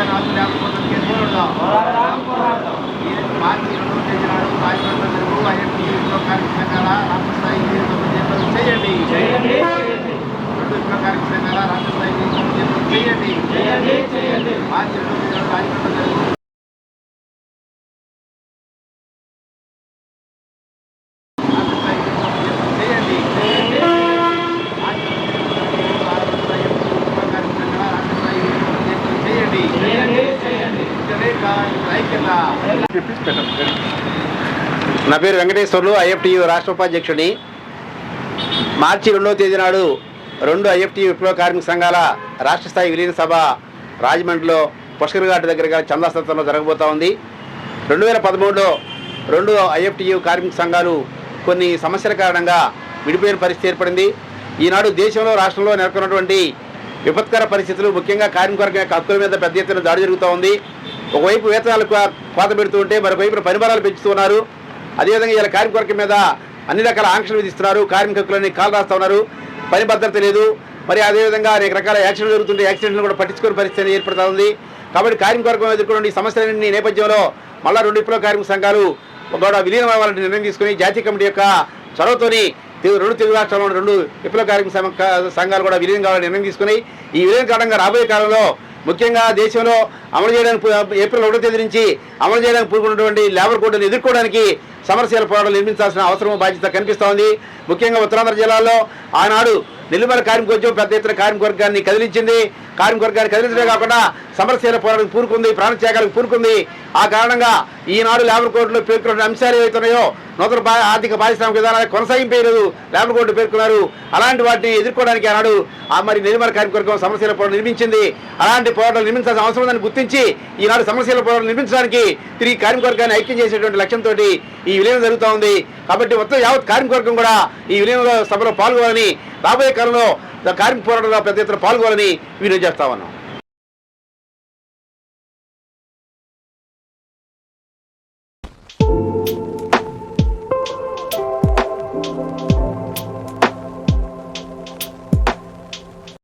మార్చి 2వ తేదీ నాడు రాజమండ్రి జరుగు ఐఎంటీ కార్మిక సంఘాల రాష్ట్ర స్థాయి చేయండి. 2 కార్మిక సంఘాల రాష్ట్ర స్థాయి చేయండి. మార్చి 2వ తేదీ నాడు రాజమండ్రి జరుగు నా పేరు వెంకటేశ్వర్లు, ఐఎఫ్టియు రాష్ట్ర ఉపాధ్యక్షుడిని. మార్చి 2వ తేదీ నాడు 2 ఐఎఫ్టియు విప్లవ కార్మిక సంఘాల రాష్ట్ర స్థాయి విలీన సభ రాజమండ్రిలో పుష్కర్ ఘాట్ దగ్గరగా చందాసత్వంలో జరగబోతూ ఉంది. 2013లో 2 ఐఎఫ్టియు కార్మిక సంఘాలు కొన్ని సమస్యల కారణంగా విడిపోయిన పరిస్థితి ఏర్పడింది. ఈనాడు దేశంలో రాష్ట్రంలో నెలకొన్నటువంటి విపత్కర పరిస్థితులు, ముఖ్యంగా కార్మిక వర్గం యొక్క హక్కుల మీద పెద్ద ఎత్తున దాడి జరుగుతూ ఉంది. ఒకవైపు వేతనాలు కోత పెడుతూ ఉంటే మరొకవైపు పరిమాణాలు పెంచుతున్నారు. అదేవిధంగా ఇలా కార్మిక వర్గం మీద అన్ని రకాల ఆంక్షలు విధిస్తున్నారు. కార్మిక హక్కులని కాలు రాస్తూ ఉన్నారు. పని భద్రత లేదు. మరి అదేవిధంగా అనేక రకాల యాక్సిడెంట్లు జరుగుతుంటే యాక్సిడెంట్లు కూడా పట్టించుకునే పరిస్థితి ఏర్పడుతూ ఉంది. కాబట్టి కార్మిక వర్గం ఎదుర్కొన్న ఈ సమస్యలన్నీ నేపథ్యంలో మళ్ళా 2 విప్లవ కార్మిక సంఘాలు కూడా విలీనం అవ్వాలని నిర్ణయం తీసుకుని జాతీయ కమిటీ యొక్క చొరవతోని 2 తెలుగు రాష్ట్రాల్లో 2 విప్లవ కార్మిక సంఘాలు కూడా విలీనం కావాలని నిర్ణయం తీసుకుని ఈ విలీనం కారణంగా రాబోయే కాలంలో ముఖ్యంగా దేశంలో అమలు చేయడానికి ఏప్రిల్ 1వ తేదీ నుంచి అమలు చేయడానికి పూనుకున్నటువంటి లేబర్ కోడ్ను ఎదుర్కోవడానికి సమరశీల పోరాటాలు నిర్మించాల్సిన అవసరం బాధ్యత కనిపిస్తోంది. ముఖ్యంగా ఉత్తరాంధ్ర జిల్లాలో ఆనాడు నెల్లిమల కార్మికోద్యమం పెద్ద ఎత్తున కార్మిక వర్గాన్ని కదిలించింది. కార్మిక వర్గాన్ని కదిలించడమే కాకుండా సమరశీల పోరాటం పూనుకుంది, ప్రాణత్యాగాలకు పూనుకుంది. ఆ కారణంగా ఈనాడు లేబర్ కోడ్లో పేర్కొన్న అంశాలు ఏవైతున్నాయో నూతన ఆర్థిక పారిశ్రామిక విధానాలు కొనసాగింపేయలేదు లేబర్ కోడ్లు పేర్కొన్నారు. అలాంటి వాటిని ఎదుర్కోవడానికి ఆనాడు మరి నెల్లిమల కార్మిక వర్గం సమరశీల పోరాటం నిర్మించింది. అలాంటి పోరాటాలు నిర్మించాల్సిన అవసరం ఉందని గుర్తించి ఈనాడు సమరశీల పోరాటం నిర్మించడానికి తిరిగి కార్మిక వర్గాన్ని ఐక్యం చేసేటువంటి లక్ష్యంతో ఈ విలీనం జరుగుతూ ఉంది. కాబట్టి మొత్తం యావత్ కార్మిక వర్గం కూడా ఈ విలీన సభలో పాల్గొనాలని, రాబోయే కాలంలో కార్మిక పోరాటంలో పెద్ద ఎత్తున పాల్గొనాలని వినతి చేస్తా ఉన్నాం.